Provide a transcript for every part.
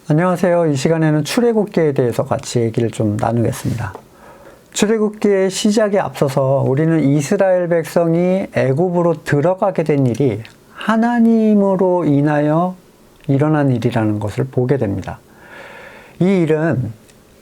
안녕하세요. 이 시간에는 출애굽기에 대해서 같이 얘기를 좀 나누겠습니다. 출애굽기의 시작에 앞서서 우리는 이스라엘 백성이 애굽으로 들어가게 된 일이 하나님으로 인하여 일어난 일이라는 것을 보게 됩니다. 이 일은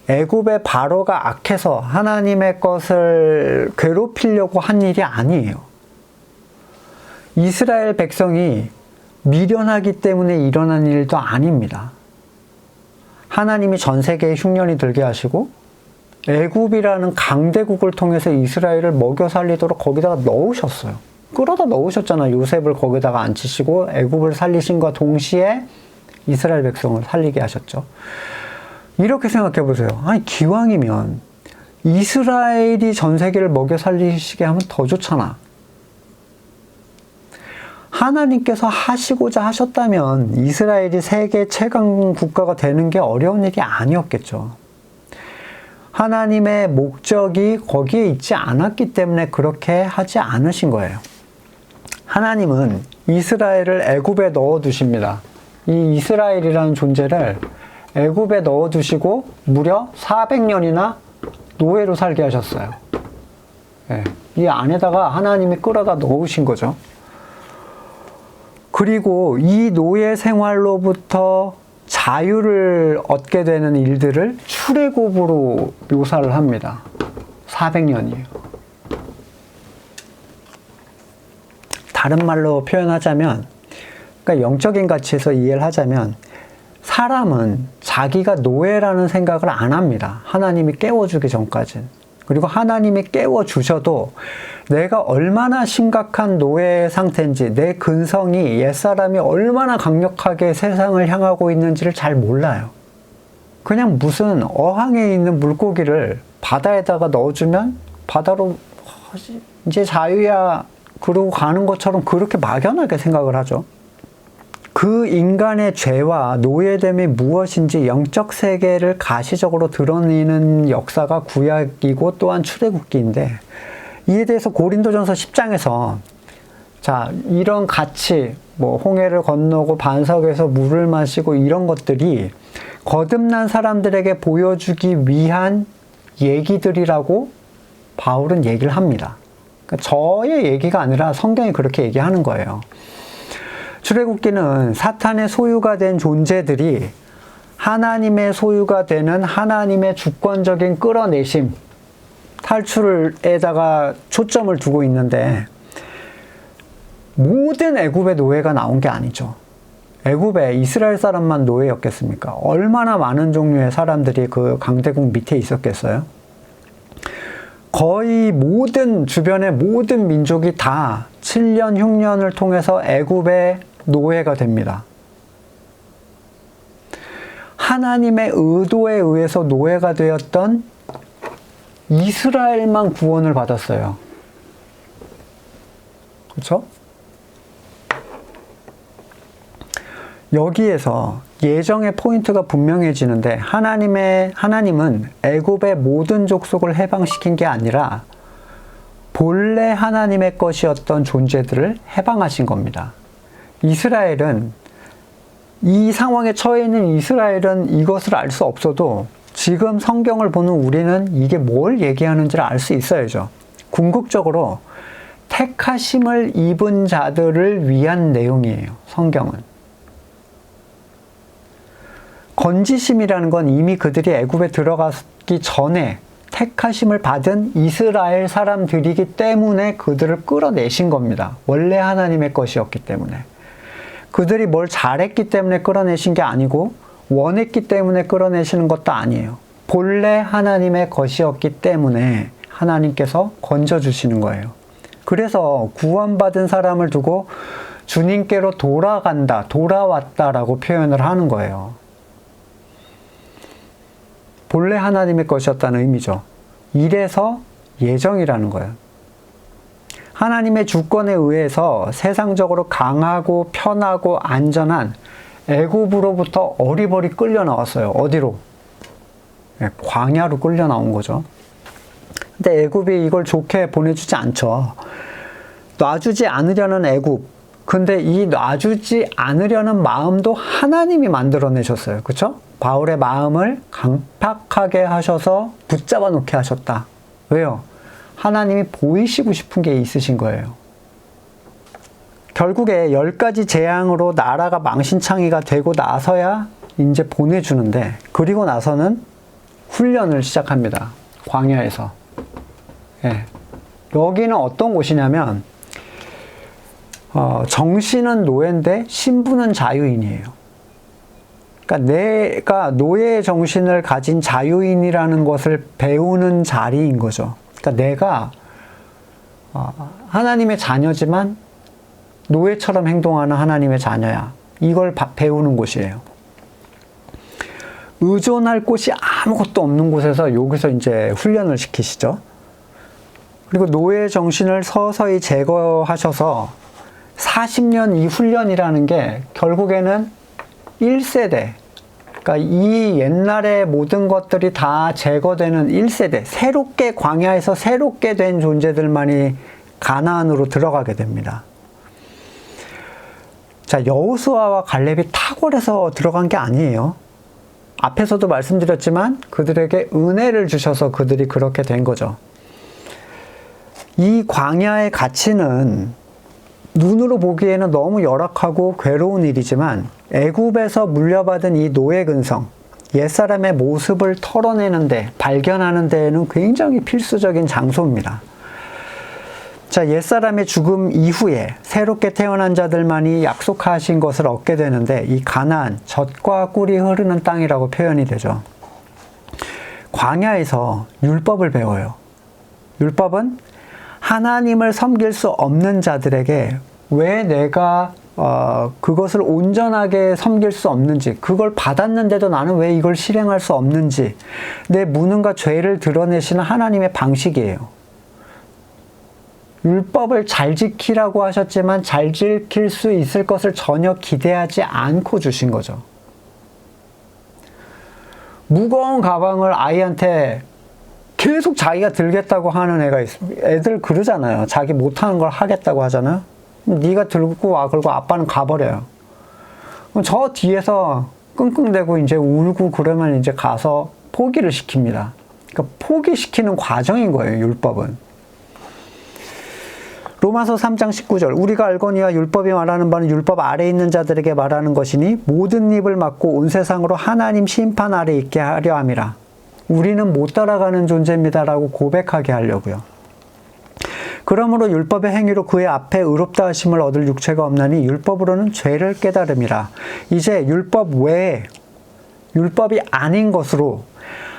애굽의 바로가 악해서 하나님의 것을 괴롭히려고 한 일이 아니에요. 이스라엘 백성이 미련하기 때문에 일어난 일도 아닙니다. 하나님이 전 세계에 흉년이 들게 하시고 애굽이라는 강대국을 통해서 이스라엘을 먹여 살리도록 거기다가 넣으셨어요. 끌어다 넣으셨잖아요. 요셉을 거기다가 앉히시고 애굽을 살리신과 동시에 이스라엘 백성을 살리게 하셨죠. 이렇게 생각해 보세요. 아니 기왕이면 이스라엘이 전 세계를 먹여 살리시게 하면 더 좋잖아. 하나님께서 하시고자 하셨다면 이스라엘이 세계 최강 국가가 되는 게 어려운 일이 아니었겠죠. 하나님의 목적이 거기에 있지 않았기 때문에 그렇게 하지 않으신 거예요. 하나님은 이스라엘을 애굽에 넣어두십니다. 이 이스라엘이라는 존재를 애굽에 넣어두시고 무려 400년이나 노예로 살게 하셨어요. 이 안에다가 하나님이 끌어다 넣으신 거죠. 그리고 이 노예 생활로부터 자유를 얻게 되는 일들을 출애굽으로 묘사를 합니다. 400년이에요. 다른 말로 표현하자면, 그러니까 영적인 가치에서 이해를 하자면, 사람은 자기가 노예라는 생각을 안 합니다. 하나님이 깨워주기 전까지는. 그리고 하나님이 깨워주셔도 내가 얼마나 심각한 노예 상태인지, 내 근성이 옛사람이 얼마나 강력하게 세상을 향하고 있는지를 잘 몰라요. 그냥 무슨 어항에 있는 물고기를 바다에다가 넣어주면 바다로 이제 자유야 그러고 가는 것처럼 그렇게 막연하게 생각을 하죠. 그 인간의 죄와 노예됨이 무엇인지 영적 세계를 가시적으로 드러내는 역사가 구약이고 또한 출애굽기인데, 이에 대해서 고린도전서 10장에서 자, 이런 가치, 홍해를 건너고 반석에서 물을 마시고 이런 것들이 거듭난 사람들에게 보여주기 위한 얘기들이라고 바울은 얘기를 합니다. 그러니까 저의 얘기가 아니라 성경이 그렇게 얘기하는 거예요. 출애굽기는 사탄의 소유가 된 존재들이 하나님의 소유가 되는 하나님의 주권적인 끌어내심, 탈출에다가 초점을 두고 있는데, 모든 애굽의 노예가 나온 게 아니죠. 애굽에 이스라엘 사람만 노예였겠습니까? 얼마나 많은 종류의 사람들이 그 강대국 밑에 있었겠어요? 거의 모든 주변의 모든 민족이 다 7년 흉년을 통해서 애굽의 노예가 됩니다. 하나님의 의도에 의해서 노예가 되었던 이스라엘만 구원을 받았어요. 그렇죠? 여기에서 예정의 포인트가 분명해지는데, 하나님은 애굽의 모든 족속을 해방시킨 게 아니라 본래 하나님의 것이었던 존재들을 해방하신 겁니다. 이스라엘은, 이 상황에 처해 있는 이스라엘은 이것을 알 수 없어도 지금 성경을 보는 우리는 이게 뭘 얘기하는지를 알 수 있어야죠. 궁극적으로 택하심을 입은 자들을 위한 내용이에요, 성경은. 건지심이라는 건 이미 그들이 애굽에 들어가기 전에 택하심을 받은 이스라엘 사람들이기 때문에 그들을 끌어내신 겁니다. 원래 하나님의 것이었기 때문에. 그들이 뭘 잘했기 때문에 끌어내신 게 아니고 원했기 때문에 끌어내시는 것도 아니에요. 본래 하나님의 것이었기 때문에 하나님께서 건져주시는 거예요. 그래서 구원받은 사람을 두고 주님께로 돌아간다, 돌아왔다라고 표현을 하는 거예요. 본래 하나님의 것이었다는 의미죠. 이래서 예정이라는 거예요. 하나님의 주권에 의해서 세상적으로 강하고 편하고 안전한 애굽으로부터 어리버리 끌려 나왔어요. 어디로? 광야로 끌려 나온 거죠. 근데 애굽이 이걸 좋게 보내주지 않죠. 놔주지 않으려는 애굽, 근데 이 놔주지 않으려는 마음도 하나님이 만들어내셨어요. 그쵸? 바울의 마음을 강팍하게 하셔서 붙잡아 놓게 하셨다. 왜요? 하나님이 보이시고 싶은 게 있으신 거예요. 결국에 10가지 재앙으로 나라가 망신창이가 되고 나서야 이제 보내주는데, 그리고 나서는 훈련을 시작합니다. 광야에서. 예. 여기는 어떤 곳이냐면 정신은 노예인데 신분은 자유인이에요. 그러니까 내가 노예의 정신을 가진 자유인이라는 것을 배우는 자리인 거죠. 그러니까 내가 하나님의 자녀지만 노예처럼 행동하는 하나님의 자녀야. 이걸 배우는 곳이에요. 의존할 곳이 아무것도 없는 곳에서 여기서 이제 훈련을 시키시죠. 그리고 노예 정신을 서서히 제거하셔서 40년 이 훈련이라는 게 결국에는 1세대, 그러니까 이 옛날의 모든 것들이 다 제거되는 1세대, 새롭게 광야에서 새롭게 된 존재들만이 가나안으로 들어가게 됩니다. 자, 여호수아와 갈렙이 탁월해서 들어간 게 아니에요. 앞에서도 말씀드렸지만 그들에게 은혜를 주셔서 그들이 그렇게 된 거죠. 이 광야의 가치는 눈으로 보기에는 너무 열악하고 괴로운 일이지만 애굽에서 물려받은 이 노예 근성, 옛사람의 모습을 털어내는데, 발견하는 데에는 굉장히 필수적인 장소입니다. 자, 옛사람의 죽음 이후에 새롭게 태어난 자들만이 약속하신 것을 얻게 되는데, 이 가나안, 젖과 꿀이 흐르는 땅이라고 표현이 되죠. 광야에서 율법을 배워요. 율법은 하나님을 섬길 수 없는 자들에게 왜 내가 그것을 온전하게 섬길 수 없는지, 그걸 받았는데도 나는 왜 이걸 실행할 수 없는지, 내 무능과 죄를 드러내시는 하나님의 방식이에요. 율법을 잘 지키라고 하셨지만 잘 지킬 수 있을 것을 전혀 기대하지 않고 주신 거죠. 무거운 가방을 아이한테 계속 자기가 들겠다고 하는 애가 있습니다. 애들 그러잖아요. 자기 못하는 걸 하겠다고 하잖아요. 네가 들고 와. 그리고 아빠는 가버려요. 그럼 저 뒤에서 끙끙대고 이제 울고 그러면 이제 가서 포기를 시킵니다. 그러니까 포기시키는 과정인 거예요, 율법은. 로마서 3장 19절, 우리가 알거니와 율법이 말하는 바는 율법 아래에 있는 자들에게 말하는 것이니 모든 입을 막고 온 세상으로 하나님 심판 아래 있게 하려 함이라. 우리는 못 따라가는 존재입니다라고 고백하게 하려고요. 그러므로 율법의 행위로 그의 앞에 의롭다 하심을 얻을 육체가 없나니 율법으로는 죄를 깨달음이라. 이제 율법 외에, 율법이 아닌 것으로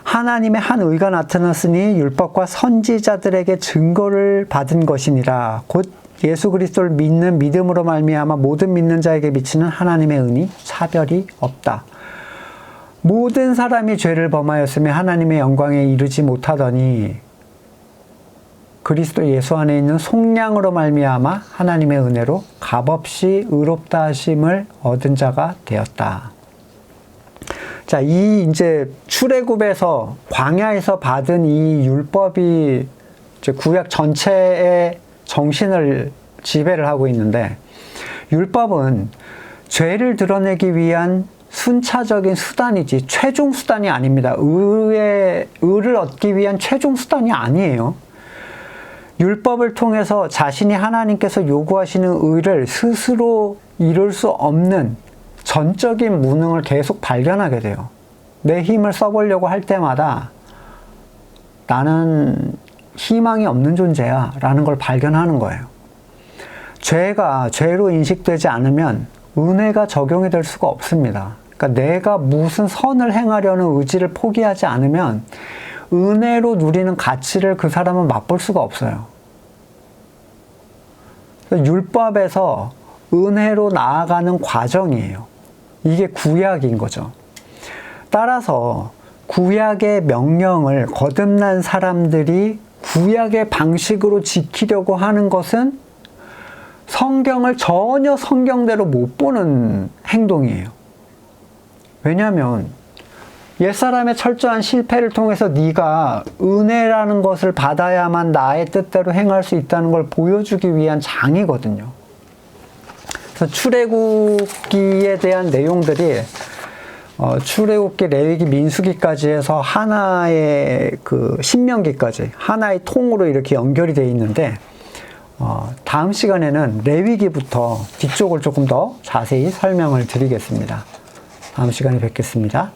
하나님의 한 의가 나타났으니 율법과 선지자들에게 증거를 받은 것이니라. 곧 예수 그리스도를 믿는 믿음으로 말미암아 모든 믿는 자에게 미치는 하나님의 은이 차별이 없다. 모든 사람이 죄를 범하였으며 하나님의 영광에 이르지 못하더니 그리스도 예수 안에 있는 속량으로 말미암아 하나님의 은혜로 값없이 의롭다 하심을 얻은 자가 되었다. 자, 이 이제 출애굽에서 광야에서 받은 이 율법이 이제 구약 전체의 정신을 지배를 하고 있는데, 율법은 죄를 드러내기 위한 순차적인 수단이지 최종 수단이 아닙니다. 의를 얻기 위한 최종 수단이 아니에요. 율법을 통해서 자신이 하나님께서 요구하시는 의를 스스로 이룰 수 없는 전적인 무능을 계속 발견하게 돼요. 내 힘을 써보려고 할 때마다 나는 희망이 없는 존재야 라는 걸 발견하는 거예요. 죄가 죄로 인식되지 않으면 은혜가 적용이 될 수가 없습니다. 그러니까 내가 무슨 선을 행하려는 의지를 포기하지 않으면 은혜로 누리는 가치를 그 사람은 맛볼 수가 없어요. 율법에서 은혜로 나아가는 과정이에요. 이게 구약인 거죠. 따라서 구약의 명령을 거듭난 사람들이 구약의 방식으로 지키려고 하는 것은 성경을 전혀 성경대로 못 보는 행동이에요. 왜냐하면 옛사람의 철저한 실패를 통해서 네가 은혜라는 것을 받아야만 나의 뜻대로 행할 수 있다는 걸 보여주기 위한 장이거든요. 그래서 출애굽기에 대한 내용들이 출애굽기, 레위기, 민수기까지 해서 하나의 그 신명기까지 하나의 통으로 이렇게 연결이 되어 있는데 다음 시간에는 레위기부터 뒤쪽을 조금 더 자세히 설명을 드리겠습니다. 다음 시간에 뵙겠습니다.